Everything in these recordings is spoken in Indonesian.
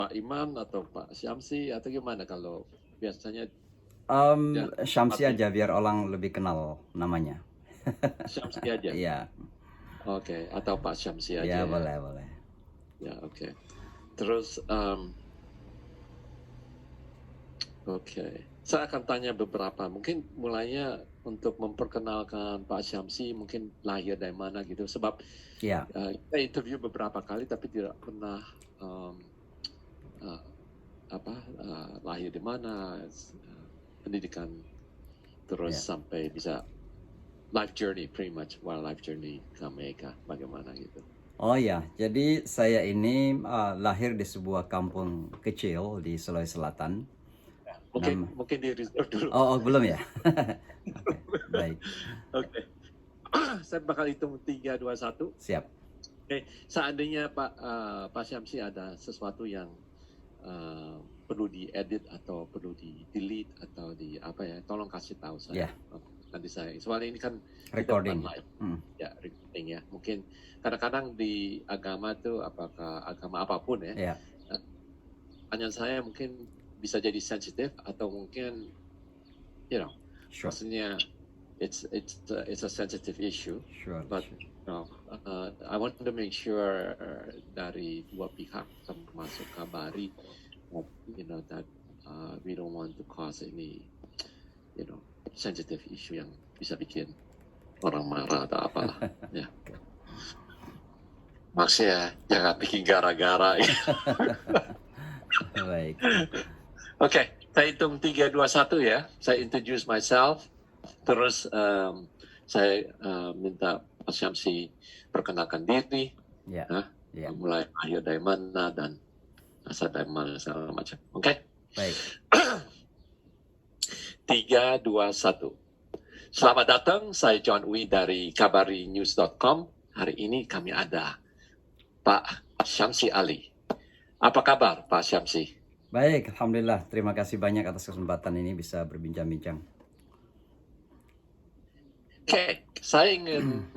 Pak Iman atau Pak Syamsi atau gimana kalau biasanya Syamsi aja biar orang lebih kenal namanya. Syamsi aja. Iya, Oke, atau Pak Syamsi aja ya ya. boleh boleh. Ya, oke. Terus oke. Saya akan tanya beberapa. Mungkin mulainya untuk memperkenalkan Pak Syamsi mungkin lahir dari mana gitu. Sebab Iya, kita interview beberapa kali tapi tidak pernah um, uh, lahir di mana, pendidikan terus iya. sampai bisa life journey, pretty much while life journey ke Amerika bagaimana gitu. Oh ya, jadi saya ini lahir di sebuah kampung kecil di Sulawesi Selatan. Mungkin Nama, mungkin di reserve dulu. oh belum ya? Oke, baik, Oke. Saya bakal hitung 3, 2, 1. siap. Oke, seandainya Pak Syamsi ada sesuatu yang perlu diedit atau perlu di delete atau di apa ya, tolong kasih tahu saya. Ya, Nanti saya. Soalnya ini kan kita bukan recording. live, ya recording ya. Mungkin kadang-kadang di agama tuh apakah agama apapun ya, Ya, pertanyaan saya mungkin bisa jadi sensitif atau mungkin you know sure, maksudnya it's a sensitive issue, sure, but sure. I want to make sure dari dua pihak termasuk Kabari that we don't want to cause any sensitive issue yang bisa bikin orang marah atau apalah ya. Maksudnya jangan bikin gara-gara. Baik. Oke, saya hitung 3, 2, 1 ya. Saya introduce myself. Terus saya minta Pak Syamsi perkenalkan diri. Ya, ya. Mulai lahir dari mana dan asal dari mana segala macam. Oke? Baik. 3, 2, 1. Selamat datang, saya John Uy dari kabarinews.com. Hari ini kami ada Pak Syamsi Ali. Apa kabar Pak Syamsi? Baik, alhamdulillah. Terima kasih banyak atas kesempatan ini bisa berbincang-bincang. Oke, saya ingin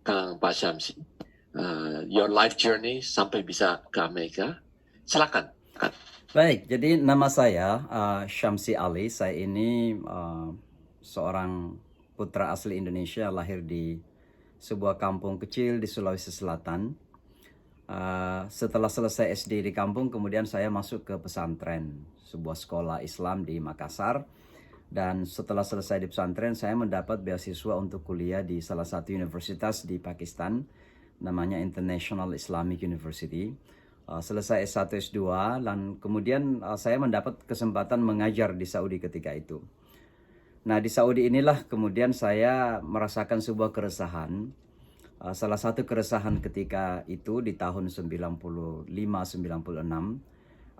Kang Pak Syamsi, your life journey sampai bisa ke Amerika. Silakan. Baik, jadi nama saya Syamsi Ali. Saya ini seorang putra asli Indonesia, lahir di sebuah kampung kecil di Sulawesi Selatan. Setelah selesai SD di kampung, kemudian saya masuk ke pesantren, sebuah sekolah Islam di Makassar. Dan setelah selesai di pesantren, saya mendapat beasiswa untuk kuliah di salah satu universitas di Pakistan, namanya International Islamic University. Selesai S1, S2, dan kemudian saya mendapat kesempatan mengajar di Saudi ketika itu. Nah, di Saudi inilah kemudian saya merasakan sebuah keresahan. Salah satu keresahan ketika itu di tahun 95-96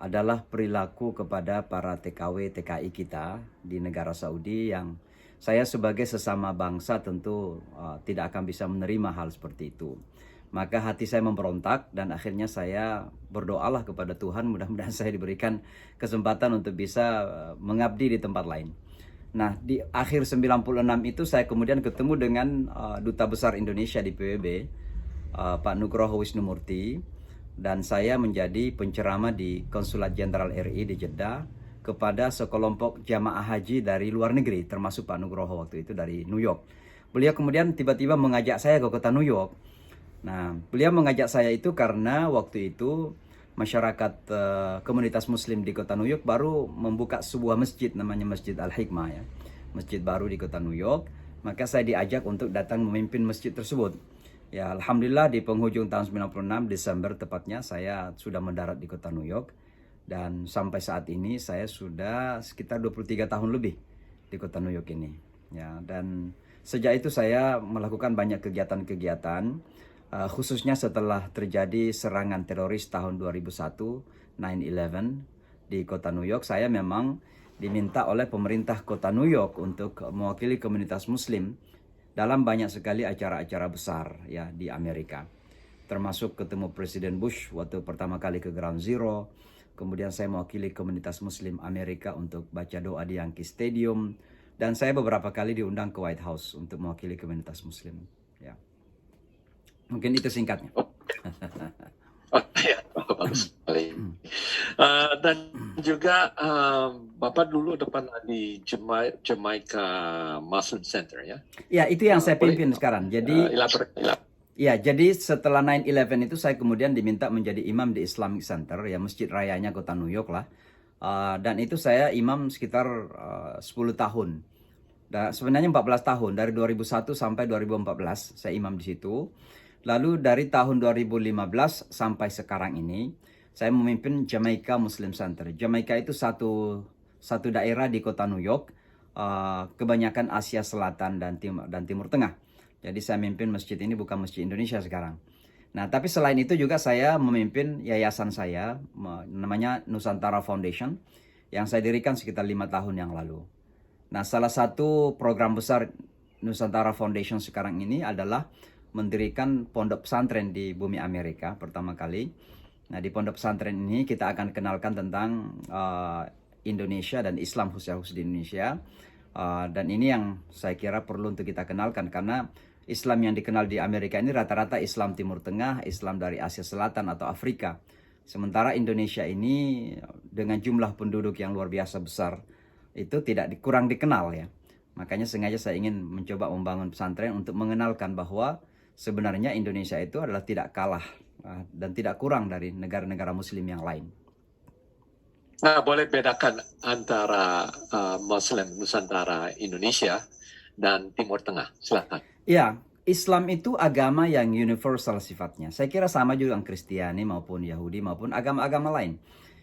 adalah perilaku kepada para TKW TKI kita di negara Saudi yang saya sebagai sesama bangsa tentu tidak akan bisa menerima hal seperti itu. Maka hati saya memberontak dan akhirnya saya berdoalah kepada Tuhan, mudah-mudahan saya diberikan kesempatan untuk bisa mengabdi di tempat lain. Nah, di akhir 96 itu saya kemudian ketemu dengan Duta Besar Indonesia di PBB, Pak Nugroho Wisnumurti, dan saya menjadi penceramah di Konsulat Jenderal RI di Jeddah kepada sekelompok jamaah haji dari luar negeri, termasuk Pak Nugroho waktu itu dari New York. Beliau kemudian tiba-tiba mengajak saya ke kota New York. Nah, beliau mengajak saya itu karena waktu itu masyarakat komunitas muslim di kota New York baru membuka sebuah masjid namanya Masjid Al-Hikmah ya. Masjid baru di kota New York. Maka saya diajak untuk datang memimpin masjid tersebut. Ya, alhamdulillah di penghujung tahun 96 Desember tepatnya saya sudah mendarat di kota New York dan sampai saat ini saya sudah sekitar 23 tahun lebih di kota New York ini. Ya, dan sejak itu saya melakukan banyak kegiatan-kegiatan. Khususnya setelah terjadi serangan teroris tahun 2001, 9/11 di kota New York, saya memang diminta oleh pemerintah kota New York untuk mewakili komunitas muslim dalam banyak sekali acara-acara besar ya di Amerika. Termasuk ketemu Presiden Bush waktu pertama kali ke Ground Zero. Kemudian saya mewakili komunitas muslim Amerika untuk baca doa di Yankee Stadium. Dan saya beberapa kali diundang ke White House untuk mewakili komunitas muslim. Ya. Mungkin itu singkatnya. Oh, ya, bagus sekali. Dan juga Bapak dulu pernah di Jamaica Muslim Center ya? Ya, itu yang saya Boleh pimpin sekarang. Jadi ya, jadi setelah 9/11 itu saya kemudian diminta menjadi imam di Islamic Center, ya masjid rayanya kota New York lah. Dan itu saya imam sekitar 10 tahun. Dan sebenarnya 14 tahun, dari 2001 sampai 2014 saya imam di situ. Lalu dari tahun 2015 sampai sekarang ini saya memimpin Jamaica Muslim Center. Jamaica itu satu daerah di kota New York, kebanyakan Asia Selatan dan Timur Tengah. Jadi saya memimpin masjid ini, bukan masjid Indonesia sekarang. Nah, tapi selain itu juga saya memimpin yayasan saya, namanya Nusantara Foundation, yang saya dirikan sekitar 5 tahun yang lalu. Nah, salah satu program besar Nusantara Foundation sekarang ini adalah mendirikan pondok pesantren di bumi Amerika pertama kali. Nah, di pondok pesantren ini kita akan kenalkan tentang Indonesia dan Islam khusus di Indonesia. Dan ini yang saya kira perlu untuk kita kenalkan, karena Islam yang dikenal di Amerika ini rata-rata Islam Timur Tengah, Islam dari Asia Selatan atau Afrika. Sementara Indonesia ini dengan jumlah penduduk yang luar biasa besar, itu kurang dikenal ya. Makanya sengaja saya ingin mencoba membangun pesantren untuk mengenalkan bahwa sebenarnya Indonesia itu adalah tidak kalah dan tidak kurang dari negara-negara Muslim yang lain. Nah, boleh bedakan antara Muslim Nusantara Indonesia dan Timur Tengah? Silakan. Ya, Islam itu agama yang universal sifatnya. Saya kira sama juga dengan Kristiani maupun Yahudi maupun agama-agama lain.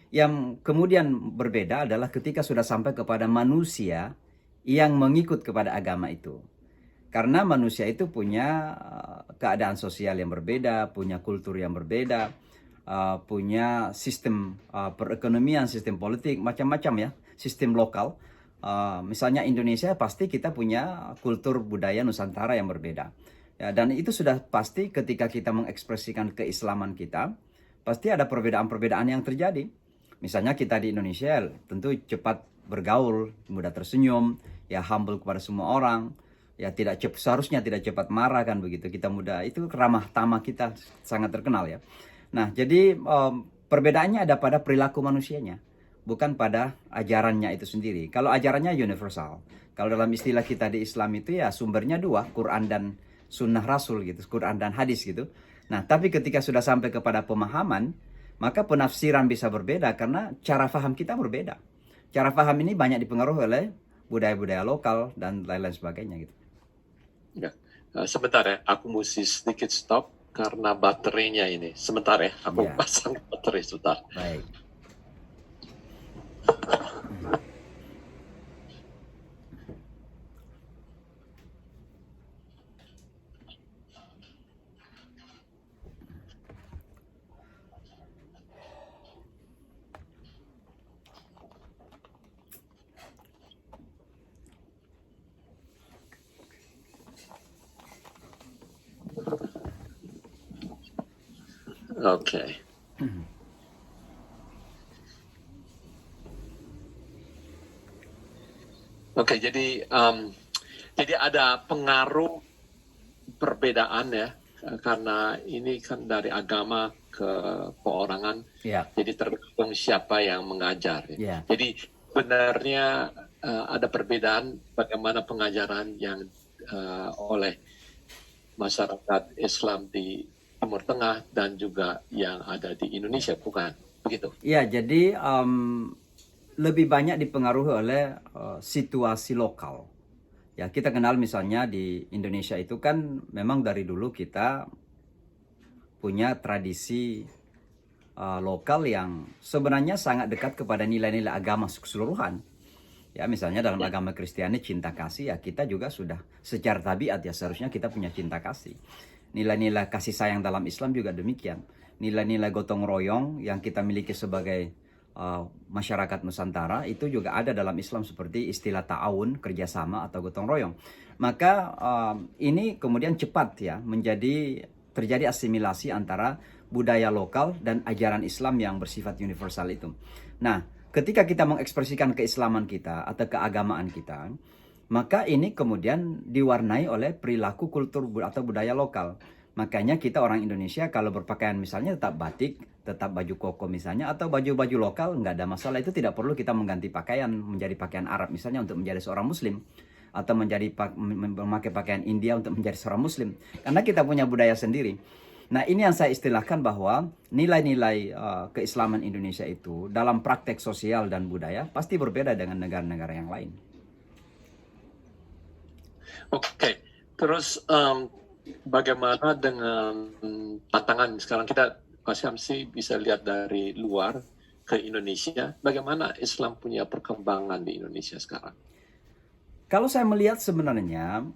Yang kemudian berbeda adalah ketika sudah sampai kepada manusia yang mengikut kepada agama itu. Karena manusia itu punya keadaan sosial yang berbeda, punya kultur yang berbeda, punya sistem perekonomian, sistem politik, macam-macam ya, sistem lokal. Misalnya Indonesia, pasti kita punya kultur budaya Nusantara yang berbeda. Ya, dan itu sudah pasti ketika kita mengekspresikan keislaman kita, pasti ada perbedaan-perbedaan yang terjadi. Misalnya kita di Indonesia tentu cepat bergaul, mudah tersenyum, ya humble kepada semua orang, ya seharusnya tidak cepat marah kan begitu. Kita mudah, itu ramah tamah kita sangat terkenal ya. Nah, jadi perbedaannya ada pada perilaku manusianya, bukan pada ajarannya itu sendiri. Kalau ajarannya universal. Kalau dalam istilah kita di Islam itu ya sumbernya dua, Quran dan Sunnah Rasul gitu, Quran dan hadis gitu. Nah, tapi ketika sudah sampai kepada pemahaman, maka penafsiran bisa berbeda karena cara faham kita berbeda. Cara faham ini banyak dipengaruhi oleh budaya-budaya lokal dan lain-lain sebagainya gitu. Ya, sebentar ya, aku mesti sedikit stop karena baterainya ini. Sebentar ya, aku pasang baterai sebentar. Baik. Oke. Oke, jadi ada pengaruh perbedaan ya, karena ini kan dari agama ke perorangan. Jadi tergantung siapa yang mengajar. Ya. Jadi sebenarnya ada perbedaan bagaimana pengajaran yang oleh masyarakat Islam di Timur Tengah dan juga yang ada di Indonesia, bukan begitu? Ya, jadi lebih banyak dipengaruhi oleh situasi lokal. Ya, kita kenal misalnya di Indonesia itu kan memang dari dulu kita punya tradisi lokal yang sebenarnya sangat dekat kepada nilai-nilai agama keseluruhan. Ya, misalnya dalam agama Kristiani cinta kasih, ya kita juga sudah secara tabiat ya seharusnya kita punya cinta kasih. Nilai-nilai kasih sayang dalam Islam juga demikian. Nilai-nilai gotong royong yang kita miliki sebagai masyarakat Nusantara itu juga ada dalam Islam, seperti istilah ta'awun, kerjasama atau gotong royong. Maka ini kemudian cepat ya terjadi asimilasi antara budaya lokal dan ajaran Islam yang bersifat universal itu. Nah, ketika kita mengekspresikan keislaman kita atau keagamaan kita, maka ini kemudian diwarnai oleh perilaku kultur atau budaya lokal. Makanya kita orang Indonesia kalau berpakaian misalnya tetap batik, tetap baju koko misalnya, atau baju-baju lokal, nggak ada masalah. Itu tidak perlu kita mengganti pakaian menjadi pakaian Arab misalnya untuk menjadi seorang Muslim, atau memakai pakaian India untuk menjadi seorang Muslim. Karena kita punya budaya sendiri. Nah, ini yang saya istilahkan bahwa nilai-nilai keislaman Indonesia itu dalam praktek sosial dan budaya pasti berbeda dengan negara-negara yang lain. Oke, terus bagaimana dengan tantangan sekarang kita Pak Syamsi bisa lihat dari luar ke Indonesia, bagaimana Islam punya perkembangan di Indonesia sekarang? Kalau saya melihat sebenarnya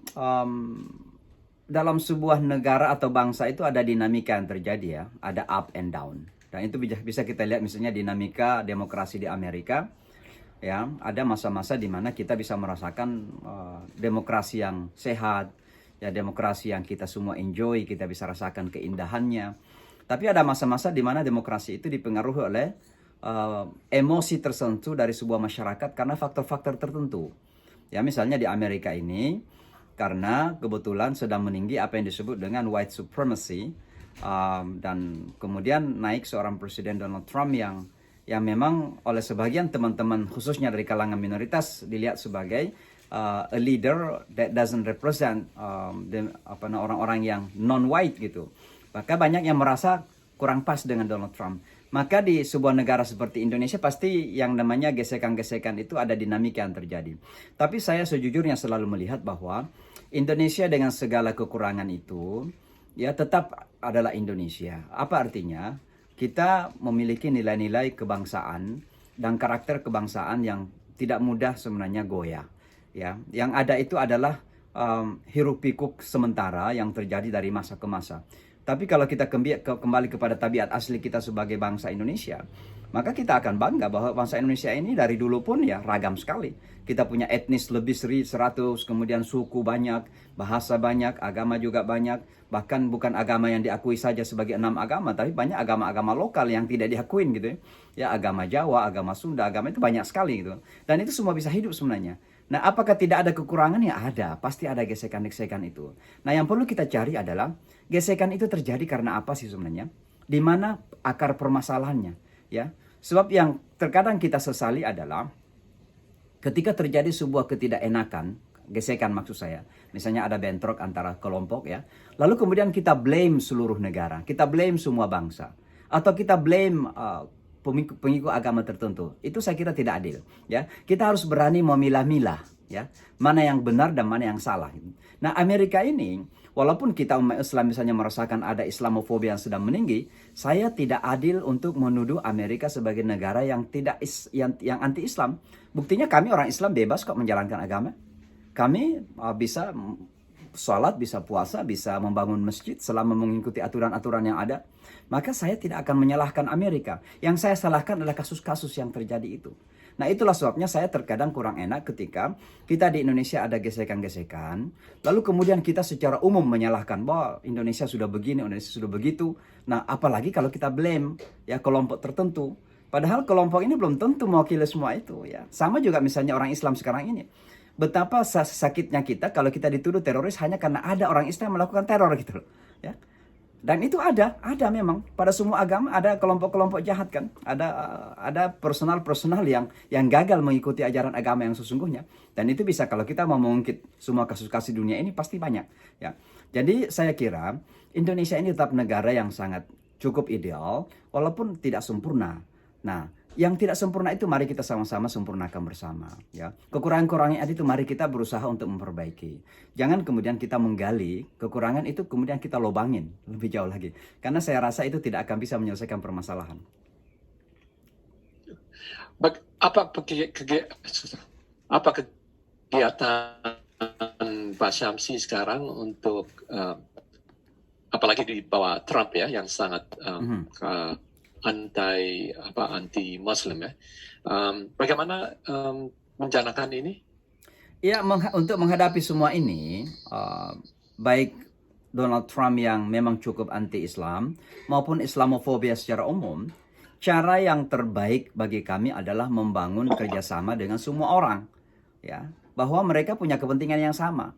dalam sebuah negara atau bangsa itu ada dinamika yang terjadi ya, ada up and down. Dan itu bisa kita lihat misalnya dinamika demokrasi di Amerika. Ya, ada masa-masa di mana kita bisa merasakan demokrasi yang sehat, ya demokrasi yang kita semua enjoy, kita bisa rasakan keindahannya. Tapi ada masa-masa di mana demokrasi itu dipengaruhi oleh emosi tertentu dari sebuah masyarakat karena faktor-faktor tertentu. Ya, misalnya di Amerika ini karena kebetulan sedang meninggi apa yang disebut dengan white supremacy, dan kemudian naik seorang presiden Donald Trump yang memang oleh sebagian teman-teman khususnya dari kalangan minoritas dilihat sebagai a leader that doesn't represent orang-orang yang non-white gitu. Maka banyak yang merasa kurang pas dengan Donald Trump. Maka di sebuah negara seperti Indonesia pasti yang namanya gesekan-gesekan itu ada dinamika yang terjadi. Tapi saya sejujurnya selalu melihat bahwa Indonesia dengan segala kekurangan itu ya tetap adalah Indonesia. Apa artinya? Kita memiliki nilai-nilai kebangsaan dan karakter kebangsaan yang tidak mudah sebenarnya goyah. Ya, yang ada itu adalah hiruk pikuk sementara yang terjadi dari masa ke masa. Tapi kalau kita kembali kepada tabiat asli kita sebagai bangsa Indonesia, maka kita akan bangga bahwa bangsa Indonesia ini dari dulu pun ya ragam sekali. Kita punya etnis lebih 100, kemudian suku banyak, bahasa banyak, agama juga banyak. Bahkan bukan agama yang diakui saja sebagai 6 agama, tapi banyak agama-agama lokal yang tidak diakuin gitu ya. Ya, agama Jawa, agama Sunda, agama itu banyak sekali gitu. Dan itu semua bisa hidup sebenarnya. Nah, apakah tidak ada kekurangan? Ya ada, pasti ada gesekan-gesekan itu. Nah, yang perlu kita cari adalah gesekan itu terjadi karena apa sih sebenarnya? Di mana akar permasalahannya, ya? Sebab yang terkadang kita sesali adalah ketika terjadi sebuah ketidakenakan, gesekan maksud saya. Misalnya ada bentrok antara kelompok ya. Lalu kemudian kita blame seluruh negara, kita blame semua bangsa, atau kita blame pengikut agama tertentu. Itu saya kira tidak adil, ya. Kita harus berani memilah-milah, ya, mana yang benar dan mana yang salah. Nah, Amerika ini, walaupun kita umat Islam misalnya merasakan ada Islamofobia yang sedang meninggi, saya tidak adil untuk menuduh Amerika sebagai negara yang yang anti-Islam. Buktinya kami orang Islam bebas kok menjalankan agama. Kami bisa sholat, bisa puasa, bisa membangun masjid selama mengikuti aturan-aturan yang ada. Maka saya tidak akan menyalahkan Amerika. Yang saya salahkan adalah kasus-kasus yang terjadi itu. Nah, itulah sebabnya saya terkadang kurang enak ketika kita di Indonesia ada gesekan-gesekan, lalu kemudian kita secara umum menyalahkan bahwa Indonesia sudah begini, Indonesia sudah begitu. Nah, apalagi kalau kita blame ya kelompok tertentu. Padahal kelompok ini belum tentu mewakili semua itu ya. Sama juga misalnya orang Islam sekarang ini. Betapa sakitnya kita kalau kita dituduh teroris hanya karena ada orang Islam melakukan teror gitu loh, ya. Dan itu ada memang pada semua agama ada kelompok-kelompok jahat kan, ada personal yang gagal mengikuti ajaran agama yang sesungguhnya. Dan itu bisa kalau kita mau mengungkit semua kasus-kasus dunia ini pasti banyak, ya. Jadi saya kira Indonesia ini tetap negara yang sangat cukup ideal walaupun tidak sempurna. Nah, yang tidak sempurna itu mari kita sama-sama sempurnakan bersama, ya. Kekurangan-kekurangan itu mari kita berusaha untuk memperbaiki. Jangan kemudian kita menggali kekurangan itu kemudian kita lobangin lebih jauh lagi. Karena saya rasa itu tidak akan bisa menyelesaikan permasalahan. Apa kegiatan Pak Syamsi sekarang untuk apalagi di bawah Trump ya yang sangat anti Muslim ya. Bagaimana menjanakan ini? Ya, untuk menghadapi semua ini, baik Donald Trump yang memang cukup anti-Islam maupun Islamofobia secara umum, cara yang terbaik bagi kami adalah membangun kerjasama dengan semua orang, ya, bahwa mereka punya kepentingan yang sama.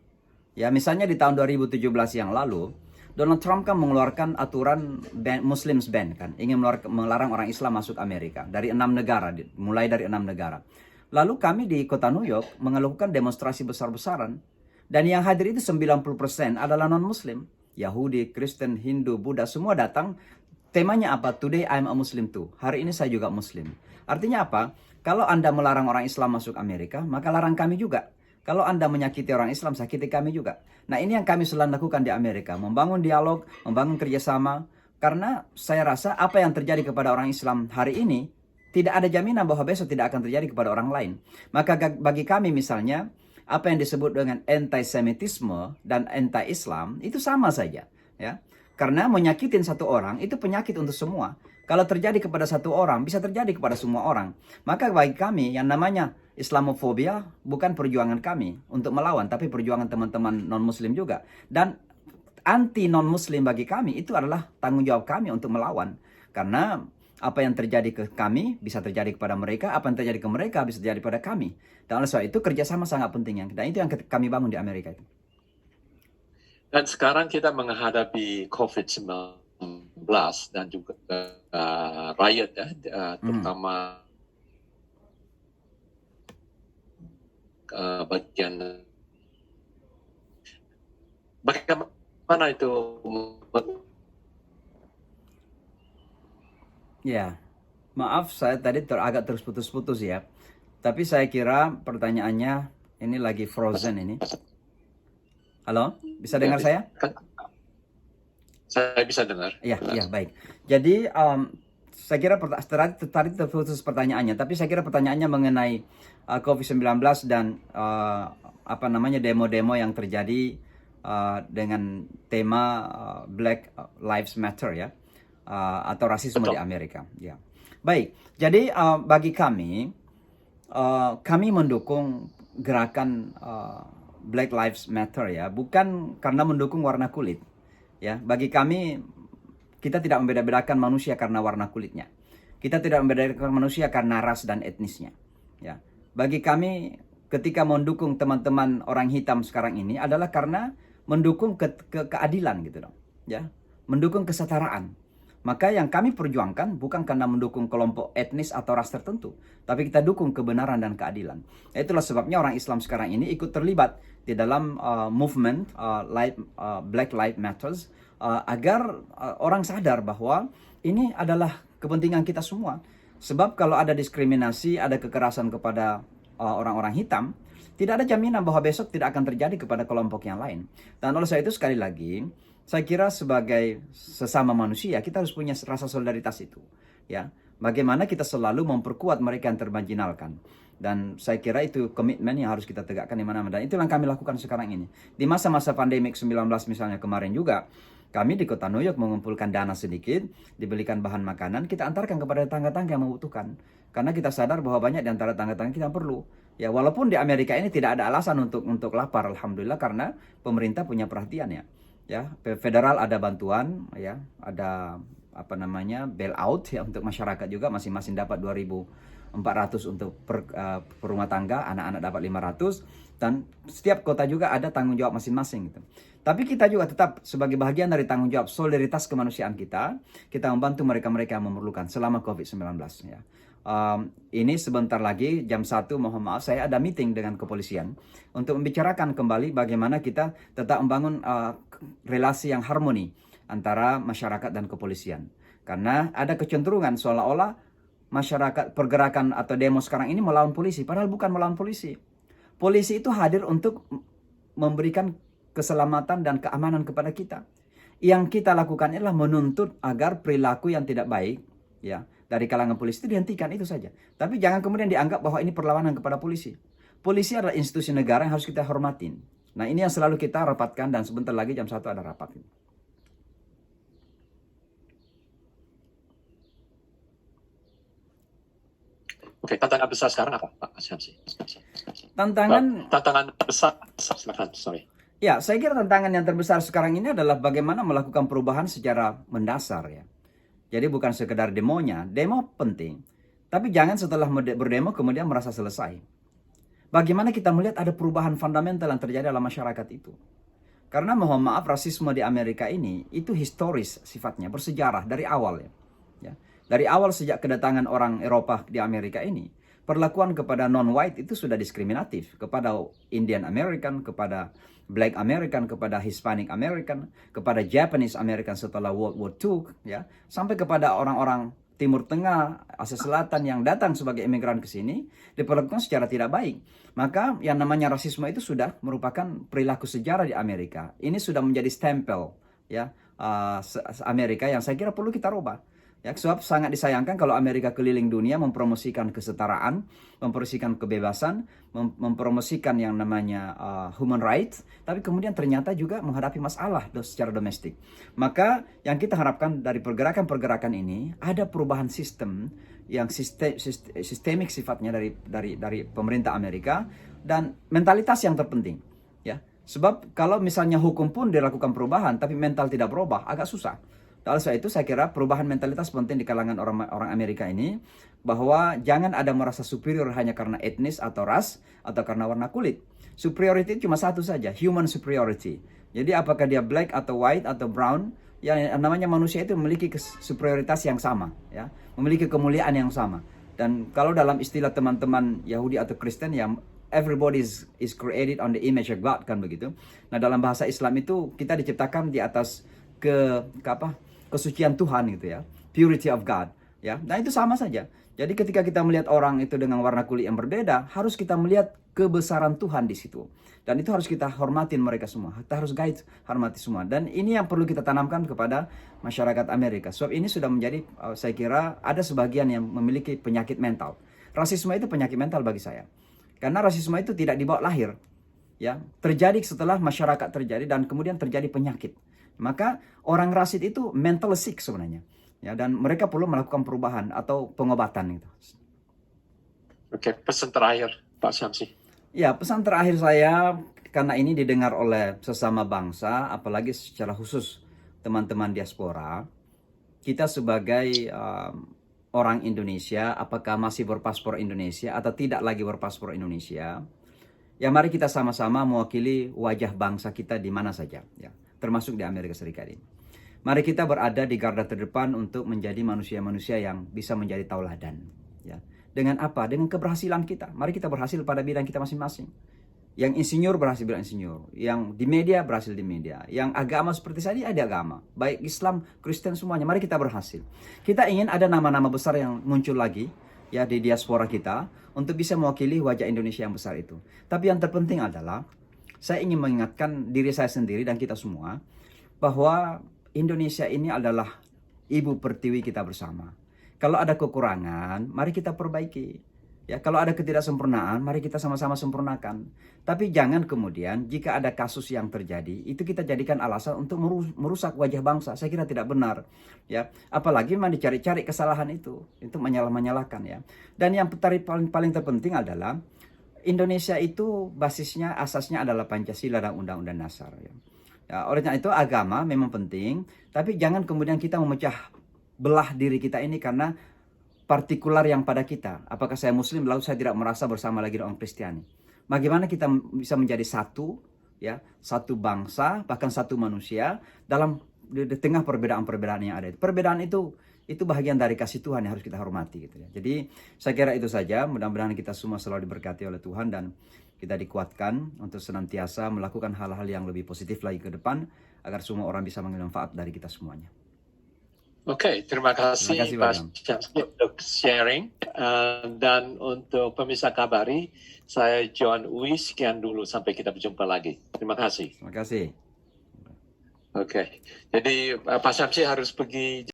Ya, misalnya di tahun 2017 yang lalu, Donald Trump kan mengeluarkan aturan Muslims ban kan, ingin melarang orang Islam masuk Amerika dari 6 negara, mulai dari 6 negara. Lalu kami di kota New York melakukan demonstrasi besar-besaran, dan yang hadir itu 90% adalah non-Muslim. Yahudi, Kristen, Hindu, Buddha, semua datang. Temanya apa? Today I'm a Muslim too. Hari ini saya juga Muslim. Artinya apa? Kalau Anda melarang orang Islam masuk Amerika, maka larang kami juga. Kalau Anda menyakiti orang Islam, sakiti kami juga. Nah, ini yang kami selalu lakukan di Amerika. Membangun dialog, membangun kerjasama. Karena saya rasa apa yang terjadi kepada orang Islam hari ini, tidak ada jaminan bahwa besok tidak akan terjadi kepada orang lain. Maka bagi kami misalnya, apa yang disebut dengan anti-Semitisme dan anti-Islam, itu sama saja. Ya. Karena menyakitin satu orang, itu penyakit untuk semua. Kalau terjadi kepada satu orang, bisa terjadi kepada semua orang. Maka bagi kami, yang namanya Islamofobia bukan perjuangan kami untuk melawan, tapi perjuangan teman-teman non-Muslim juga. Dan anti non-Muslim bagi kami itu adalah tanggung jawab kami untuk melawan. Karena apa yang terjadi ke kami bisa terjadi kepada mereka, apa yang terjadi ke mereka bisa terjadi pada kami. Dan oleh sebab itu kerjasama sangat penting. Dan itu yang kami bangun di Amerika itu. Dan sekarang kita menghadapi COVID-19 dan juga riot ya, terutama bagian bagaimana itu? Ya, maaf saya tadi agak terus putus-putus ya. Tapi saya kira pertanyaannya ini lagi frozen ini. Halo, bisa dengar saya? Saya bisa dengar. Ya, baik. Jadi saya kira tadi terputus pertanyaannya, tapi saya kira pertanyaannya mengenai COVID-19 dan demo-demo yang terjadi dengan tema Black Lives Matter ya, atau rasisme di Amerika. Ya, baik. Jadi bagi kami mendukung gerakan Black Lives Matter ya, bukan karena mendukung warna kulit. Ya, bagi kami kita tidak membeda-bedakan manusia karena warna kulitnya. Kita tidak membeda-bedakan manusia karena ras dan etnisnya. Ya. Bagi kami ketika mendukung teman-teman orang hitam sekarang ini adalah karena mendukung keadilan gitu dong. Ya. Mendukung kesetaraan. Maka yang kami perjuangkan bukan karena mendukung kelompok etnis atau ras tertentu, tapi kita dukung kebenaran dan keadilan. Itulah sebabnya orang Islam sekarang ini ikut terlibat di dalam movement Black Lives Matters agar orang sadar bahwa ini adalah kepentingan kita semua. Sebab kalau ada diskriminasi, ada kekerasan kepada orang-orang hitam, tidak ada jaminan bahwa besok tidak akan terjadi kepada kelompok yang lain. Dan oleh sebab itu sekali lagi, saya kira sebagai sesama manusia kita harus punya rasa solidaritas itu, ya. Bagaimana kita selalu memperkuat mereka yang termarginalkan. Dan saya kira itu komitmen yang harus kita tegakkan di mana-mana. Dan itu yang kami lakukan sekarang ini. Di masa-masa pandemik 19 misalnya kemarin juga, kami di kota New York mengumpulkan dana sedikit, dibelikan bahan makanan, kita antarkan kepada tetangga-tetangga yang membutuhkan. Karena kita sadar bahwa banyak di antara tetangga-tetangga kita yang perlu. Ya, walaupun di Amerika ini tidak ada alasan untuk lapar, alhamdulillah, karena pemerintah punya perhatian ya. Ya, federal ada bantuan ya, ada bailout ya untuk masyarakat juga, masing-masing dapat 2.400 untuk per rumah tangga, anak-anak dapat 500, dan setiap kota juga ada tanggung jawab masing-masing gitu. Tapi kita juga tetap sebagai bagian dari tanggung jawab solidaritas kemanusiaan kita membantu mereka-mereka yang memerlukan selama COVID-19 ya. Ini sebentar lagi jam 1, mohon maaf saya ada meeting dengan kepolisian untuk membicarakan kembali bagaimana kita tetap membangun relasi yang harmoni antara masyarakat dan kepolisian. Karena ada kecenderungan seolah-olah masyarakat pergerakan atau demo sekarang ini melawan polisi, padahal bukan melawan polisi. Polisi itu hadir untuk memberikan keselamatan dan keamanan kepada kita. Yang kita lakukan adalah menuntut agar perilaku yang tidak baik ya dari kalangan polisi itu dihentikan, itu saja. Tapi jangan kemudian dianggap bahwa ini perlawanan kepada polisi. Polisi adalah institusi negara yang harus kita hormatin. Nah, ini yang selalu kita rapatkan, dan sebentar lagi jam 1 ada rapat. Oke, tantangan besar sekarang apa, Pak Syamsi? Tantangan besar, silakan, sorry. Ya, saya kira tantangan yang terbesar sekarang ini adalah bagaimana melakukan perubahan secara mendasar ya. Jadi bukan sekedar demonya, demo penting. Tapi jangan setelah berdemo kemudian merasa selesai. Bagaimana kita melihat ada perubahan fundamental yang terjadi dalam masyarakat itu. Karena mohon maaf, rasisme di Amerika ini itu historis sifatnya, bersejarah dari awal ya. Ya. Dari awal sejak kedatangan orang Eropa di Amerika ini, perlakuan kepada non-white itu sudah diskriminatif, kepada Indian American, kepada Black American, kepada Hispanic American, kepada Japanese American setelah World War II, ya, sampai kepada orang-orang Timur Tengah, Asia Selatan yang datang sebagai imigran ke sini, diperlakukan secara tidak baik. Maka yang namanya rasisme itu sudah merupakan perilaku sejarah di Amerika. Ini sudah menjadi stempel ya Amerika yang saya kira perlu kita rubah. Ya, sebab sangat disayangkan kalau Amerika keliling dunia mempromosikan kesetaraan, mempromosikan kebebasan, mempromosikan yang namanya human rights, tapi kemudian ternyata juga menghadapi masalah secara domestik. Maka yang kita harapkan dari pergerakan-pergerakan ini ada perubahan sistem yang sistemik sifatnya dari pemerintah Amerika dan mentalitas yang terpenting. Ya, sebab kalau misalnya hukum pun dilakukan perubahan, tapi mental tidak berubah, agak susah. Oleh sebab itu saya kira perubahan mentalitas penting di kalangan orang Amerika ini, bahwa jangan ada merasa superior hanya karena etnis atau ras atau karena warna kulit. Superiority cuma satu saja, human superiority. Jadi apakah dia black atau white atau brown, ya namanya manusia itu memiliki superioritas yang sama, ya, memiliki kemuliaan yang sama. Dan kalau dalam istilah teman-teman Yahudi atau Kristen yang everybody is created on the image of God, kan begitu. Nah, dalam bahasa Islam itu kita diciptakan di atas kesucian Tuhan gitu ya, purity of God ya. Nah, itu sama saja. Jadi ketika kita melihat orang itu dengan warna kulit yang berbeda, harus kita melihat kebesaran Tuhan di situ. Dan itu harus kita hormatin mereka semua. Kita harus hormati semua. Dan ini yang perlu kita tanamkan kepada masyarakat Amerika. Sebab ini sudah menjadi, saya kira ada sebagian yang memiliki penyakit mental. Rasisme itu penyakit mental bagi saya. Karena rasisme itu tidak dibawa lahir. Ya, terjadi setelah masyarakat terjadi dan kemudian terjadi penyakit. Maka orang rasis itu mental sick sebenarnya. Ya, dan mereka perlu melakukan perubahan atau pengobatan itu. Oke, pesan terakhir Pak Syamsi. Ya, pesan terakhir saya, karena ini didengar oleh sesama bangsa, apalagi secara khusus teman-teman diaspora, kita sebagai orang Indonesia, apakah masih berpaspor Indonesia atau tidak lagi berpaspor Indonesia, ya mari kita sama-sama mewakili wajah bangsa kita di mana saja, ya, termasuk di Amerika Serikat ini. Mari kita berada di garda terdepan untuk menjadi manusia-manusia yang bisa menjadi tauladan. Ya. Dengan apa? Dengan keberhasilan kita. Mari kita berhasil pada bidang kita masing-masing. Yang insinyur berhasil bidang insinyur. Yang di media berhasil di media. Yang agama seperti saya ada agama. Baik Islam, Kristen semuanya. Mari kita berhasil. Kita ingin ada nama-nama besar yang muncul lagi ya di diaspora kita untuk bisa mewakili wajah Indonesia yang besar itu. Tapi yang terpenting adalah saya ingin mengingatkan diri saya sendiri dan kita semua bahwa Indonesia ini adalah ibu pertiwi kita bersama. Kalau ada kekurangan, mari kita perbaiki. Ya, kalau ada ketidaksempurnaan, mari kita sama-sama sempurnakan. Tapi jangan kemudian jika ada kasus yang terjadi, itu kita jadikan alasan untuk merusak wajah bangsa. Saya kira tidak benar. Ya, apalagi memang dicari-cari kesalahan itu menyalahkan ya. Dan yang paling terpenting adalah Indonesia itu basisnya, asasnya adalah Pancasila dan Undang-Undang Dasar. Ya. Ya, oleh karena itu agama memang penting, tapi jangan kemudian kita memecah belah diri kita ini karena partikular yang pada kita. Apakah saya Muslim lalu saya tidak merasa bersama lagi dengan orang Kristiani? Bagaimana kita bisa menjadi satu, ya, satu bangsa, bahkan satu manusia dalam di tengah perbedaan-perbedaan yang ada. Perbedaan itu bahagian dari kasih Tuhan yang harus kita hormati gitu ya. Jadi saya kira itu saja. Mudah-mudahan kita semua selalu diberkati oleh Tuhan dan kita dikuatkan untuk senantiasa melakukan hal-hal yang lebih positif lagi ke depan agar semua orang bisa mengambil manfaat dari kita semuanya. Oke, terima kasih Pak Syamsi untuk sharing. Dan untuk pemirsa Kabari, saya John Uwi, sekian dulu sampai kita berjumpa lagi. Terima kasih. Terima kasih. Oke, jadi Pak Syamsi harus pergi.